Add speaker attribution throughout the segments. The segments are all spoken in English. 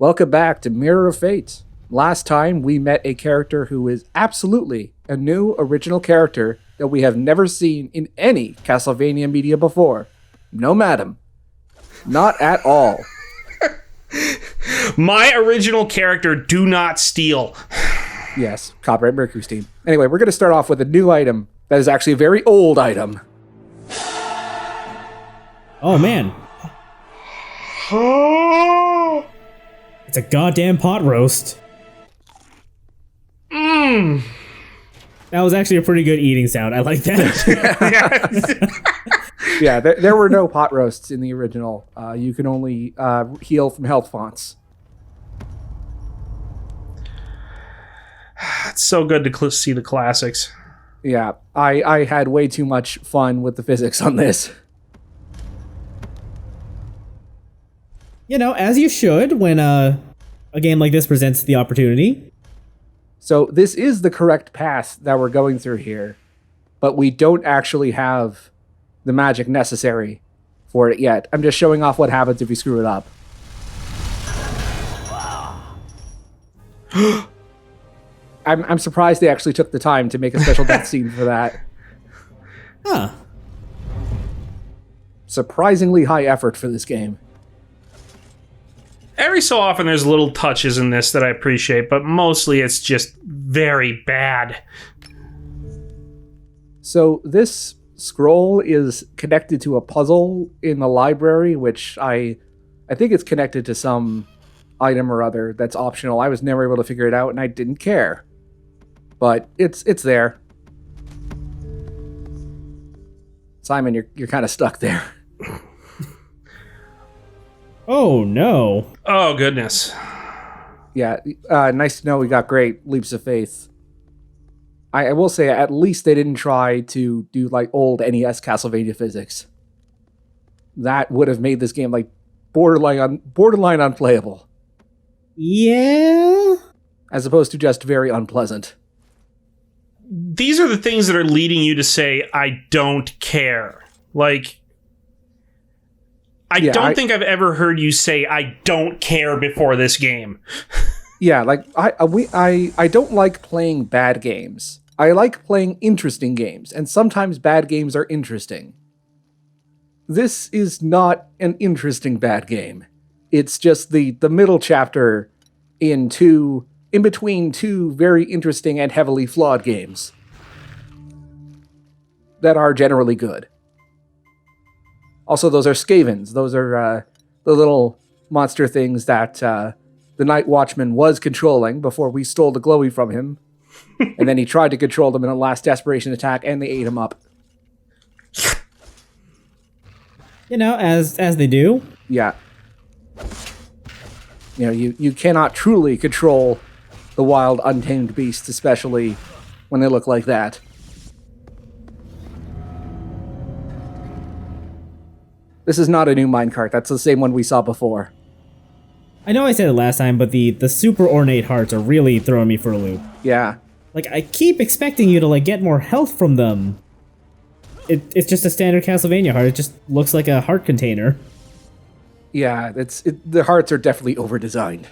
Speaker 1: Welcome back to Mirror of Fate. Last time we met a character who is absolutely a new original character that we have never seen in any Castlevania media before. No, madam. Not at all.
Speaker 2: My original character, do not steal.
Speaker 1: Yes, copyright Mercury Steam. Anyway, we're going to start off with a new item that is actually a very old item.
Speaker 3: Oh, man. It's a goddamn pot roast.
Speaker 2: Mmm.
Speaker 3: That was actually a pretty good eating sound. I like that.
Speaker 1: Yeah, there were no pot roasts in the original. You can only heal from health fonts.
Speaker 2: It's so good to see the classics.
Speaker 1: Yeah, I had way too much fun with the physics on this.
Speaker 3: You know, as you should when a game like this presents the opportunity.
Speaker 1: So this is the correct path that we're going through here, but we don't actually have the magic necessary for it yet. I'm just showing off what happens if you screw it up. I'm surprised they actually took the time to make a special death scene for that.
Speaker 3: Huh.
Speaker 1: Surprisingly high effort for this game.
Speaker 2: Every so often there's little touches in this that I appreciate, but mostly it's just very bad.
Speaker 1: So this scroll is connected to a puzzle in the library, which I think it's connected to some item or other that's optional. I was never able to figure it out, and I didn't care. But it's there. Simon, you're kind of stuck there.
Speaker 3: Oh, no.
Speaker 2: Oh, goodness.
Speaker 1: Yeah, nice to know we got great leaps of faith. I will say, at least they didn't try to do like old NES Castlevania physics. That would have made this game like borderline unplayable.
Speaker 3: Yeah?
Speaker 1: As opposed to just very unpleasant.
Speaker 2: These are the things that are leading you to say, I don't care. Like, I don't think I've ever heard you say, I don't care before this game.
Speaker 1: Yeah, like, I don't like playing bad games. I like playing interesting games, and sometimes bad games are interesting. This is not an interesting bad game. It's just the middle chapter in between two very interesting and heavily flawed games that are generally good. Also, those are Skavens. Those are the little monster things that the Night Watchman was controlling before we stole the glowy from him. And then he tried to control them in a last desperation attack, and they ate him up.
Speaker 3: You know, as they do.
Speaker 1: Yeah. You know, you cannot truly control the wild, untamed beasts, especially when they look like that. This is not a new minecart. That's the same one we saw before.
Speaker 3: I know I said it last time, but the super ornate hearts are really throwing me for a loop.
Speaker 1: Yeah.
Speaker 3: Like, I keep expecting you to, like, get more health from them. It's just a standard Castlevania heart. It just looks like a heart container.
Speaker 1: Yeah, the hearts are definitely over-designed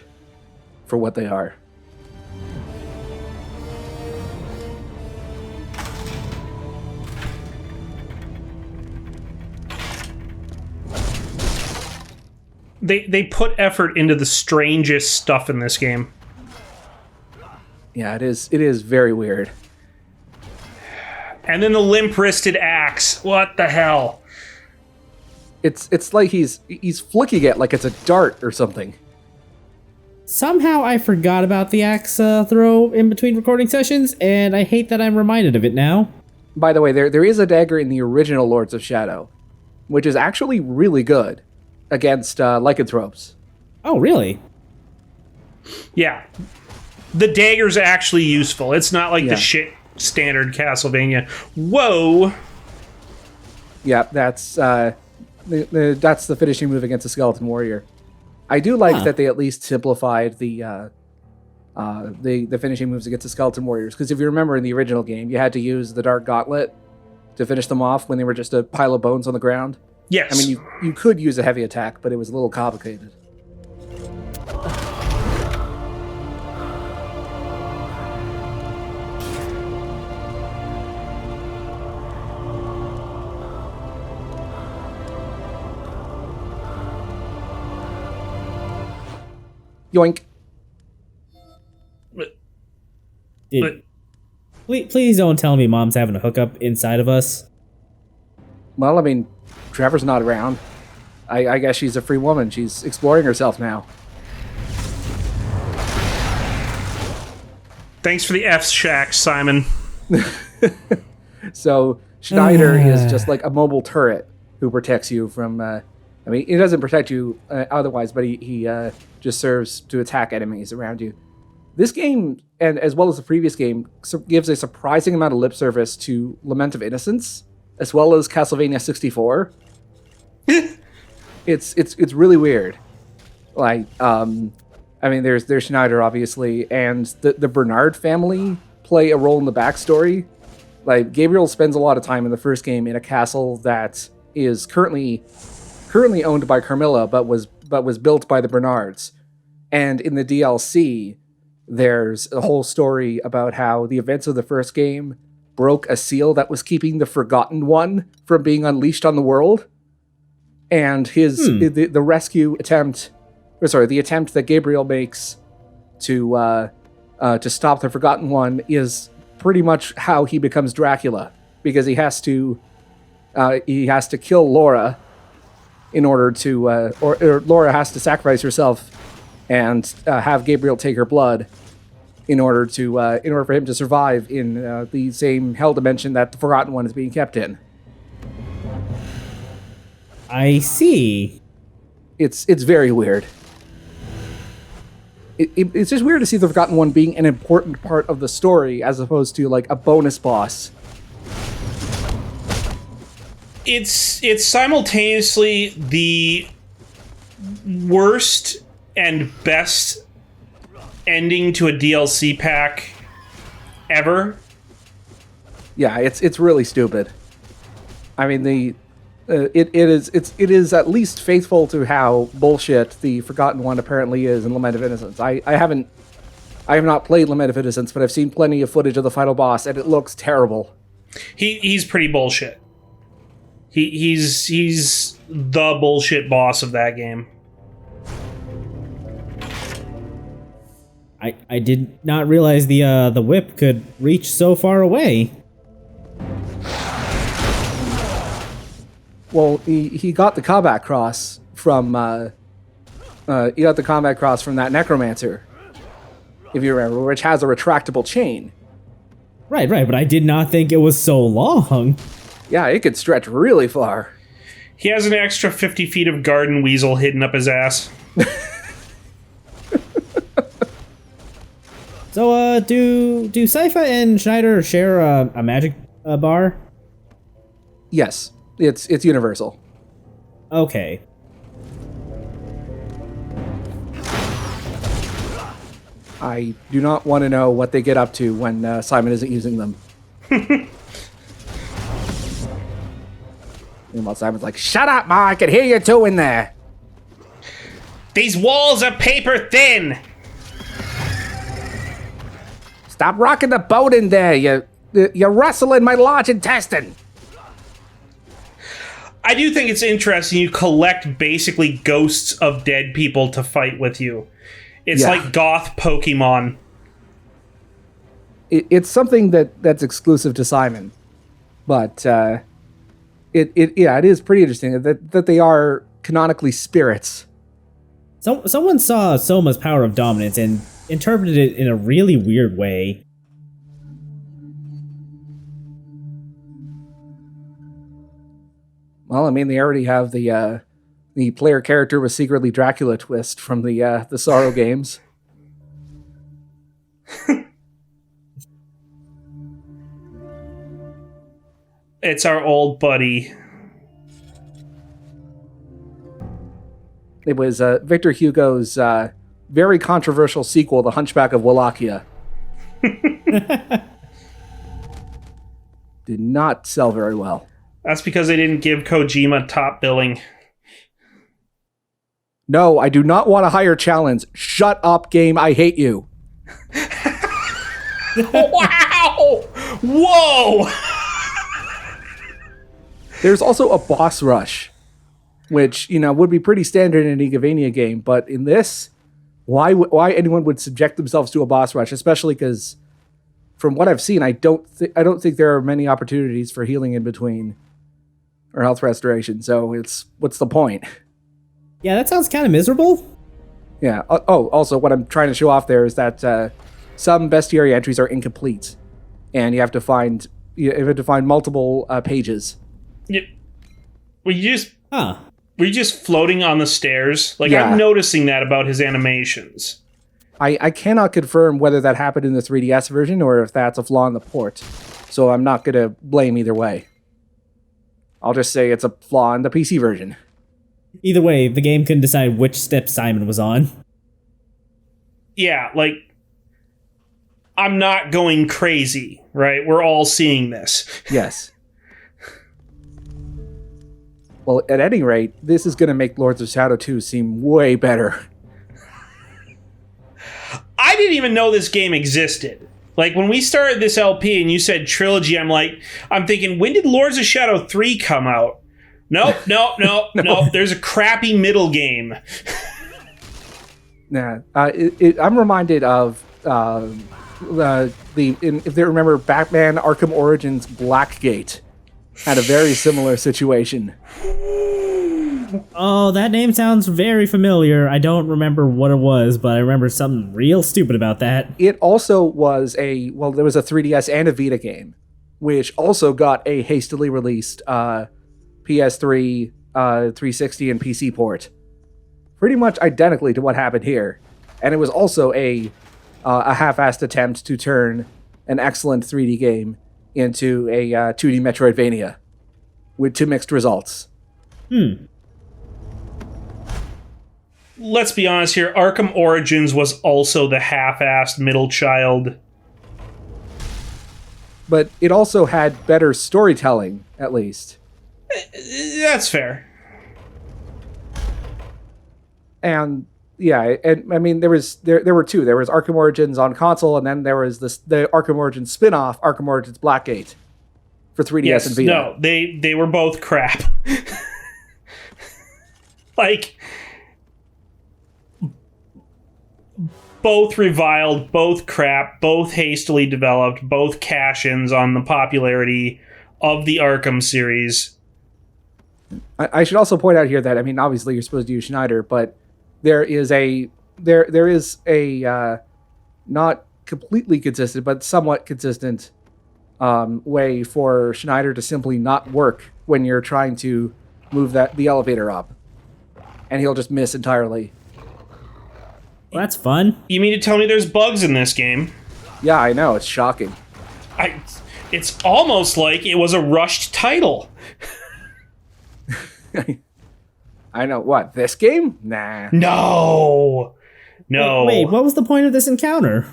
Speaker 1: for what they are.
Speaker 2: They put effort into the strangest stuff in this game.
Speaker 1: Yeah, it is very weird.
Speaker 2: And then the limp-wristed axe. What the hell?
Speaker 1: It's like he's flicking it like it's a dart or something.
Speaker 3: Somehow I forgot about the axe throw in between recording sessions, and I hate that I'm reminded of it now.
Speaker 1: By the way, there is a dagger in the original Lords of Shadow, which is actually really good against lycanthropes.
Speaker 3: Oh, really?
Speaker 2: Yeah. The dagger's actually useful. It's not like the shit standard Castlevania. Whoa!
Speaker 1: Yeah, that's the finishing move against the Skeleton Warrior. I do like that they at least simplified the finishing moves against the Skeleton Warriors, because if you remember in the original game, you had to use the Dark Gauntlet to finish them off when they were just a pile of bones on the ground.
Speaker 2: Yes.
Speaker 1: I mean, you could use a heavy attack, but it was a little complicated. Yoink.
Speaker 3: Did, please don't tell me Mom's having a hookup inside of us.
Speaker 1: Well, I mean, Trevor's not around. I guess she's a free woman. She's exploring herself now.
Speaker 2: Thanks for the F-shack, Simon.
Speaker 1: So Schneider is just like a mobile turret who protects you from... I mean, he doesn't protect you otherwise, but he just serves to attack enemies around you. This game, and as well as the previous game, gives a surprising amount of lip service to Lament of Innocence, as well as Castlevania 64. It's really weird. Like, I mean, there's Schneider, obviously, and the Bernard family play a role in the backstory. Like, Gabriel spends a lot of time in the first game in a castle that is currently owned by Carmilla, but was built by the Bernards. And in the DLC, there's a whole story about how the events of the first game broke a seal that was keeping the Forgotten One from being unleashed on the world. And the rescue attempt, the attempt that Gabriel makes to stop the Forgotten One is pretty much how he becomes Dracula, because he has to kill Laura in order to, or Laura has to sacrifice herself and have Gabriel take her blood in order for him to survive in the same hell dimension that the Forgotten One is being kept in.
Speaker 3: I see.
Speaker 1: It's very weird. It's just weird to see the Forgotten One being an important part of the story as opposed to like a bonus boss.
Speaker 2: It's simultaneously the worst and best ending to a DLC pack ever.
Speaker 1: Yeah, it's really stupid. I mean, it is at least faithful to how bullshit the Forgotten One apparently is in Lament of Innocence. I have not played Lament of Innocence, but I've seen plenty of footage of the final boss, and it looks terrible.
Speaker 2: He's pretty bullshit. He's the bullshit boss of that game.
Speaker 3: I did not realize the whip could reach so far away.
Speaker 1: Well, he got the combat cross from that necromancer, if you remember, which has a retractable chain.
Speaker 3: Right, but I did not think it was so long.
Speaker 1: Yeah, it could stretch really far.
Speaker 2: He has an extra 50 feet of garden weasel hidden up his ass.
Speaker 3: So, do Sypha and Schneider share a magic bar?
Speaker 1: Yes, it's universal.
Speaker 3: Okay.
Speaker 1: I do not want to know what they get up to when Simon isn't using them. Meanwhile, Simon's like, "Shut up, Ma, I can hear you two in there."
Speaker 2: These walls are paper thin!
Speaker 1: Stop rocking the boat in there, you're rustling my large intestine.
Speaker 2: I do think it's interesting you collect basically ghosts of dead people to fight with you. It's like goth Pokemon.
Speaker 1: It's something that's exclusive to Simon. But it is pretty interesting that they are canonically spirits.
Speaker 3: Someone saw Soma's power of dominance and interpreted it in a really weird way.
Speaker 1: Well, I mean, they already have the player character with secretly Dracula twist from the Sorrow games.
Speaker 2: It's our old buddy.
Speaker 1: It was Victor Hugo's very controversial sequel, The Hunchback of Wallachia. Did not sell very well.
Speaker 2: That's because they didn't give Kojima top billing.
Speaker 1: No, I do not want a higher challenge. Shut up, game. I hate you.
Speaker 2: Wow! Whoa!
Speaker 1: There's also a boss rush, which, would be pretty standard in an Igavania game, but in this, why anyone would subject themselves to a boss rush, especially because from what I've seen, I don't think there are many opportunities for healing in between or health restoration. So what's the point?
Speaker 3: Yeah, that sounds kind of miserable.
Speaker 1: Yeah. Oh, also, what I'm trying to show off there is that some bestiary entries are incomplete, and you have to find multiple pages.
Speaker 2: Yeah. Were you just floating on the stairs? Like,
Speaker 1: Yeah.
Speaker 2: I'm noticing that about his animations.
Speaker 1: I cannot confirm whether that happened in the 3DS version or if that's a flaw in the port, so I'm not going to blame either way. I'll just say it's a flaw in the PC version.
Speaker 3: Either way, the game couldn't decide which step Simon was on.
Speaker 2: Yeah, like, I'm not going crazy, right? We're all seeing this.
Speaker 1: Yes. Well, at any rate, this is going to make Lords of Shadow 2 seem way better.
Speaker 2: I didn't even know this game existed. Like, when we started this LP and you said trilogy, I'm thinking, when did Lords of Shadow 3 come out? Nope. There's a crappy middle game.
Speaker 1: Yeah, I'm reminded of if they remember, Batman Arkham Origins Blackgate had a very similar situation.
Speaker 3: Oh, that name sounds very familiar. I don't remember what it was, but I remember something real stupid about that.
Speaker 1: It also was there was a 3DS and a Vita game, which also got a hastily released PS3, 360, and PC port. Pretty much identically to what happened here. And it was also a half-assed attempt to turn an excellent 3D game into a 2D Metroidvania with two mixed results.
Speaker 2: Let's be honest here, Arkham Origins was also the half-assed middle child.
Speaker 1: But it also had better storytelling, at least.
Speaker 2: That's fair.
Speaker 1: And yeah, and I mean there were two. There was Arkham Origins on console, and then there was the Arkham Origins spin-off, Arkham Origins Blackgate, for 3DS and Vita.
Speaker 2: No, they were both crap. Like, both reviled, both crap, both hastily developed, both cash-ins on the popularity of the Arkham series.
Speaker 1: I should also point out here that, I mean, obviously you're supposed to use Schneider, but there is a not completely consistent, but somewhat consistent way for Schneider to simply not work when you're trying to move the elevator up, and he'll just miss entirely.
Speaker 3: Well, that's fun.
Speaker 2: You mean to tell me there's bugs in this game?
Speaker 1: Yeah, I know, it's shocking.
Speaker 2: It's almost like it was a rushed title.
Speaker 1: I know. What, this game? Nah.
Speaker 2: No.
Speaker 3: Wait, what was the point of this encounter?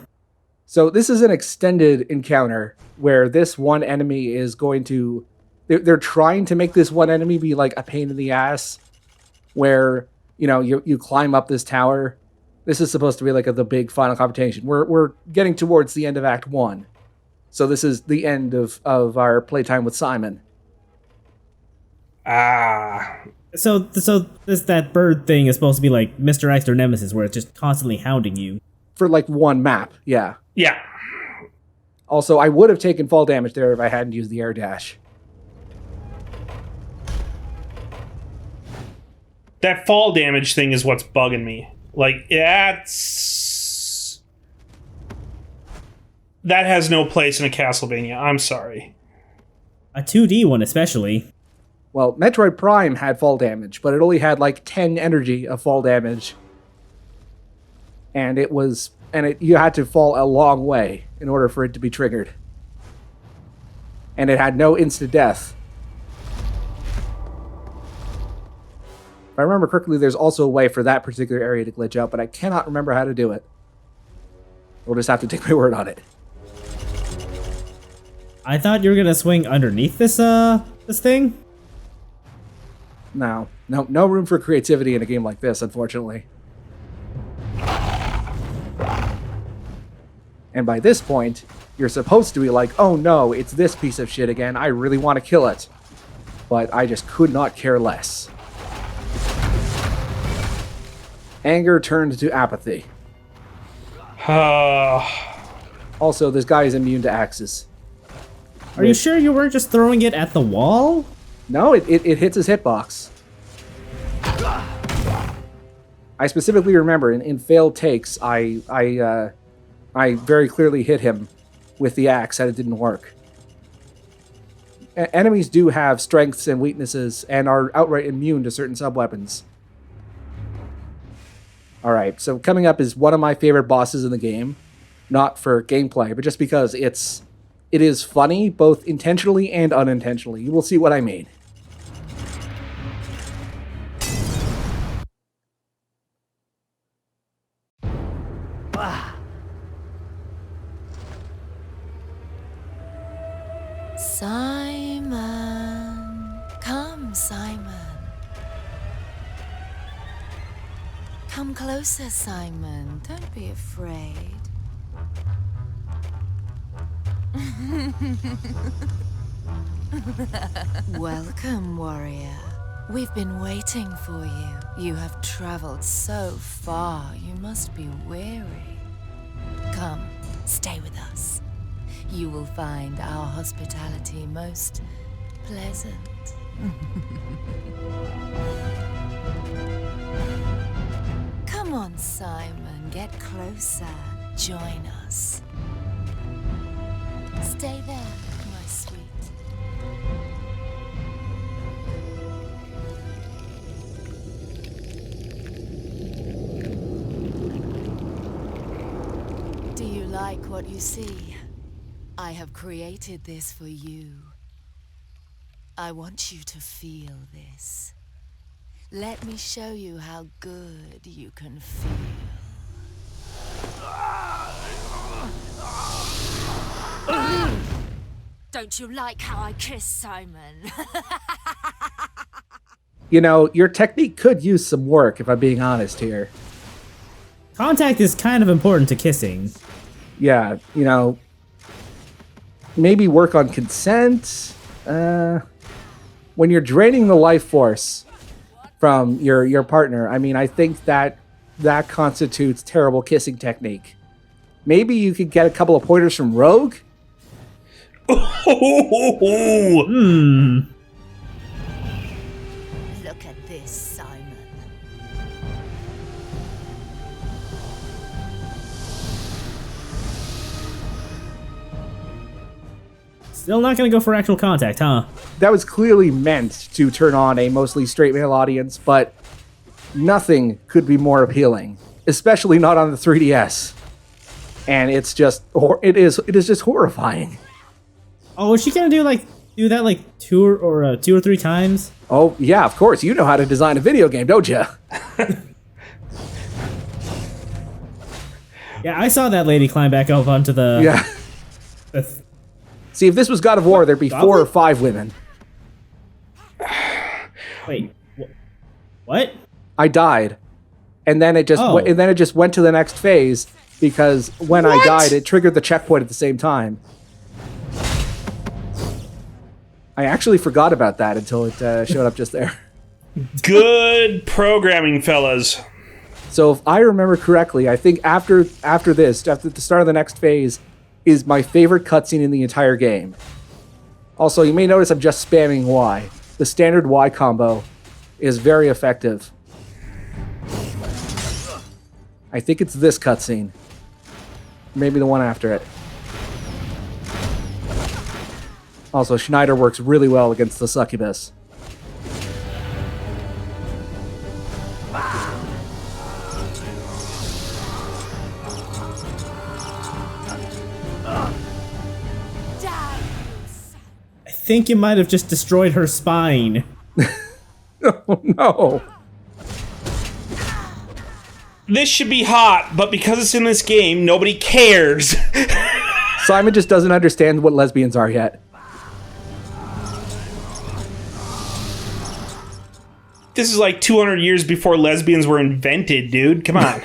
Speaker 1: So this is an extended encounter where this one enemy is going to... They're trying to make this one enemy be like a pain in the ass, where, you know, you climb up this tower. This is supposed to be like the big final confrontation. We're getting towards the end of Act 1. So this is the end of our playtime with Simon.
Speaker 3: So that bird thing is supposed to be like Mr. X or Nemesis, where it's just constantly hounding you.
Speaker 1: For like one map, yeah.
Speaker 2: Yeah.
Speaker 1: Also, I would have taken fall damage there if I hadn't used the air dash.
Speaker 2: That fall damage thing is what's bugging me. Like, that has no place in a Castlevania. I'm sorry.
Speaker 3: A 2D one especially.
Speaker 1: Well, Metroid Prime had fall damage, but it only had like 10 energy of fall damage. And you had to fall a long way in order for it to be triggered. And it had no instant death. If I remember correctly, there's also a way for that particular area to glitch out, but I cannot remember how to do it. We'll just have to take my word on it.
Speaker 3: I thought you were gonna swing underneath this thing.
Speaker 1: No room for creativity in a game like this, unfortunately. And by this point, you're supposed to be like, oh no, it's this piece of shit again, I really want to kill it. But I just could not care less. Anger turned to apathy. Also, this guy is immune to axes.
Speaker 3: Are you sure you weren't just throwing it at the wall?
Speaker 1: No, it hits his hitbox. I specifically remember in failed takes, I very clearly hit him with the axe and it didn't work. Enemies do have strengths and weaknesses and are outright immune to certain sub-weapons. Alright, so coming up is one of my favorite bosses in the game. Not for gameplay, but just because it is funny, both intentionally and unintentionally. You will see what I mean.
Speaker 4: Simon, come, Simon. Come closer, Simon. Don't be afraid. Welcome, warrior. We've been waiting for you. You have traveled so far, you must be weary. Come, stay with us. You will find our hospitality most pleasant. Come on, Simon, get closer. Join us. Stay there, my sweet. Do you like what you see? I have created this for you. I want you to feel this. Let me show you how good you can feel. Don't you like how I kiss, Simon?
Speaker 1: You know, your technique could use some work, if I'm being honest here.
Speaker 3: Contact is kind of important to kissing.
Speaker 1: Yeah, you know, maybe work on consent. When you're draining the life force from your partner, I mean, I think that constitutes terrible kissing technique. Maybe you could get a couple of pointers from Rogue?
Speaker 4: Look at this, Simon.
Speaker 3: Still not gonna go for actual contact, huh?
Speaker 1: That was clearly meant to turn on a mostly straight male audience, but nothing could be more appealing, especially not on the 3DS. And it's just, it is just horrifying.
Speaker 3: Oh, is she gonna do that two or three times?
Speaker 1: Oh yeah, of course. You know how to design a video game, don't you?
Speaker 3: Yeah, I saw that lady climb back up onto the.
Speaker 1: Yeah. See, if this was God of War, there'd be 4 or 5 women.
Speaker 3: Wait, what?
Speaker 1: I died, and then it just went to the next phase because when I died, it triggered the checkpoint at the same time. I actually forgot about that until it showed up just there.
Speaker 2: Good programming, fellas.
Speaker 1: So if I remember correctly, I think after the start of the next phase, is my favorite cutscene in the entire game. Also, you may notice I'm just spamming Y. The standard Y combo is very effective. I think it's this cutscene. Maybe the one after it. Also, Schneider works really well against the succubus.
Speaker 3: I think you might have just destroyed her spine.
Speaker 1: Oh no!
Speaker 2: This should be hot, but because it's in this game, nobody cares.
Speaker 1: Simon just doesn't understand what lesbians are yet.
Speaker 2: This is like 200 years before lesbians were invented, dude. Come on.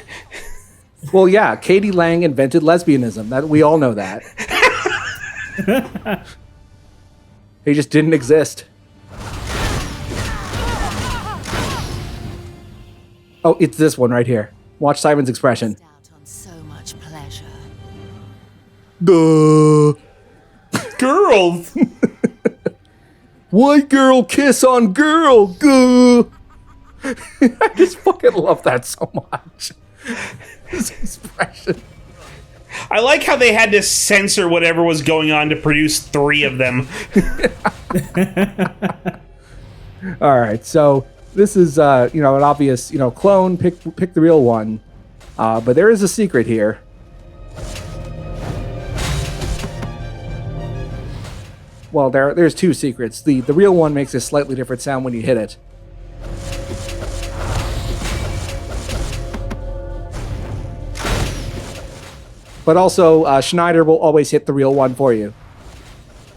Speaker 1: Well, yeah, Katie Lang invented lesbianism. That we all know that. They just didn't exist. Oh, it's this one right here. Watch Simon's expression.
Speaker 4: Out on so much pleasure.
Speaker 1: Duh.
Speaker 2: Girls.
Speaker 1: White girl kiss on girl. Duh. I just fucking love that so much. This expression.
Speaker 2: I like how they had to censor whatever was going on to produce 3 of them.
Speaker 1: All right, so this is an obvious clone. Pick the real one, but there is a secret here. Well, there's 2 secrets. The real one makes a slightly different sound when you hit it. But also, Schneider will always hit the real one for you.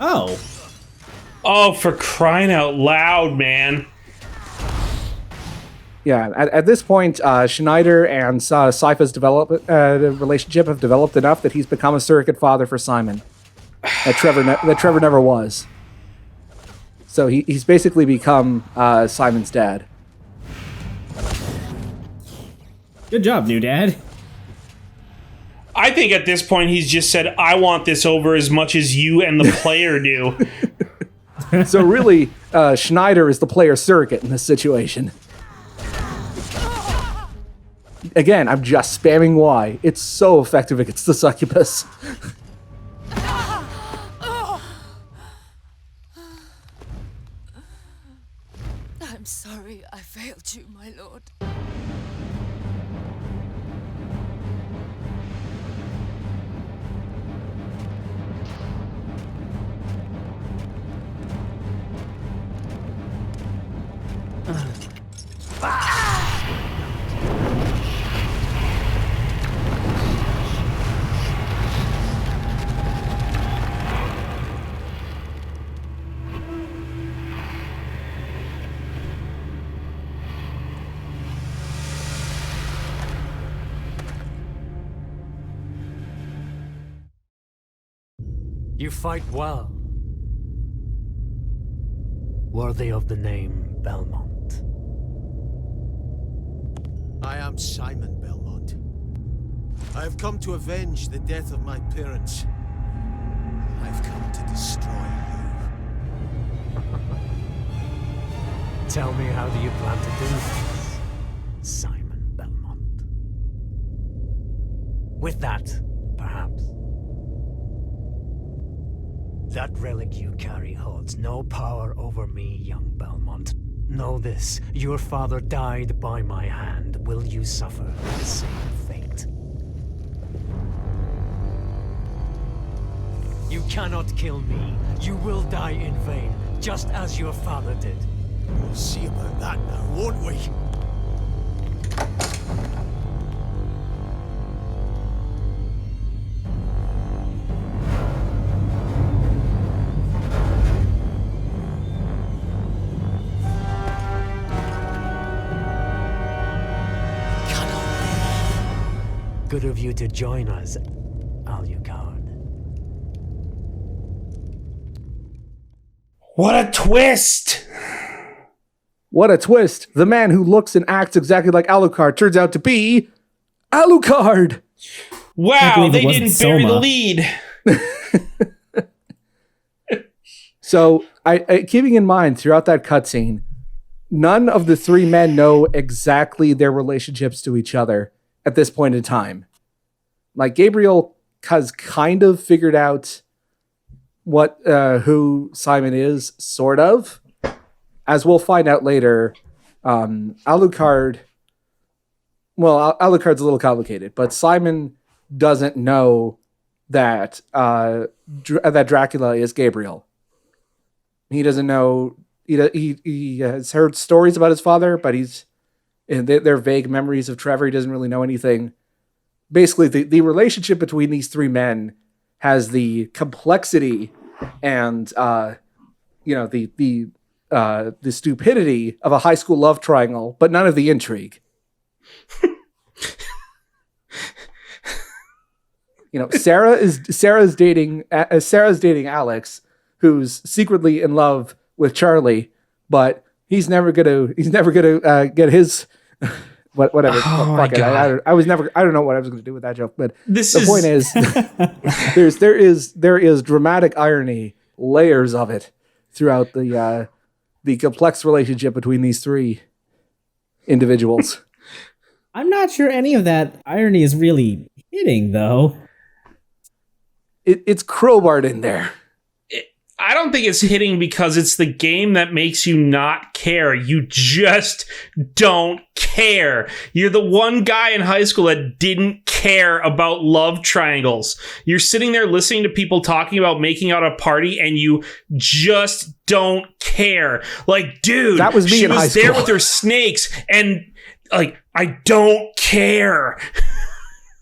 Speaker 3: Oh.
Speaker 2: Oh, for crying out loud, man.
Speaker 1: Yeah, at this point, Schneider and Sypha's relationship have developed enough that he's become a surrogate father for Simon. That Trevor never was. So he's basically become Simon's dad.
Speaker 3: Good job, new dad.
Speaker 2: I think at this point he's just said, I want this over as much as you and the player do.
Speaker 1: So really, Schneider is the player surrogate in this situation. Again, I'm just spamming Y. It's so effective against the succubus.
Speaker 4: I'm sorry I failed you, my lord.
Speaker 5: You fight well. Worthy of the name Belmont.
Speaker 6: I am Simon Belmont. I have come to avenge the death of my parents. I've come to destroy you.
Speaker 5: Tell me, how do you plan to do this, Simon Belmont? With that, perhaps. That relic you carry holds no power over me, young Belmont. Know this, your father died by my hand. Will you suffer the same fate? You cannot kill me. You will die in vain, just as your father did.
Speaker 6: We'll see about that now, won't we?
Speaker 5: Good of you to join us, Alucard.
Speaker 2: What a twist!
Speaker 1: What a twist! The man who looks and acts exactly like Alucard turns out to be Alucard!
Speaker 2: Wow, they
Speaker 3: wasn't
Speaker 2: didn't bury the
Speaker 3: Soma.
Speaker 2: lead.
Speaker 1: So, I keeping in mind throughout that cutscene, none of the 3 men know exactly their relationships to each other at this point in time. Like, Gabriel has kind of figured out who Simon is, sort of. As we'll find out later, Alucard's a little complicated, but Simon doesn't know that that Dracula is Gabriel. He doesn't know. He has heard stories about his father, but they're vague memories of Trevor. He doesn't really know anything. Basically, the relationship between these 3 men has the complexity and the stupidity of a high school love triangle, but none of the intrigue. Sarah's dating Alex, who's secretly in love with Charlie, but he's never gonna get his Whatever.
Speaker 2: Oh
Speaker 1: Fuck
Speaker 2: my
Speaker 1: it.
Speaker 2: God.
Speaker 1: I was never. I don't know what I was going to do with that joke, but
Speaker 2: This
Speaker 1: the
Speaker 2: is
Speaker 1: point is, there is dramatic irony, layers of it throughout the complex relationship between these three individuals.
Speaker 3: I'm not sure any of that irony is really hitting, though.
Speaker 1: It's crowbarred in there.
Speaker 2: I don't think it's hitting because it's the game that makes you not care. You just don't care. You're the one guy in high school that didn't care about love triangles. You're sitting there listening to people talking about making out a party and you just don't care. Like, dude,
Speaker 1: that was me
Speaker 2: she
Speaker 1: in high
Speaker 2: was there
Speaker 1: school.
Speaker 2: with her snakes and like, I don't care.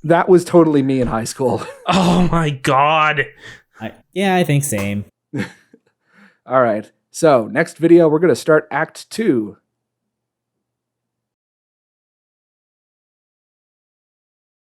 Speaker 1: That was totally me in high school.
Speaker 2: Oh my God.
Speaker 3: Yeah, I think same.
Speaker 1: All right. So next video, we're going to start Act 2.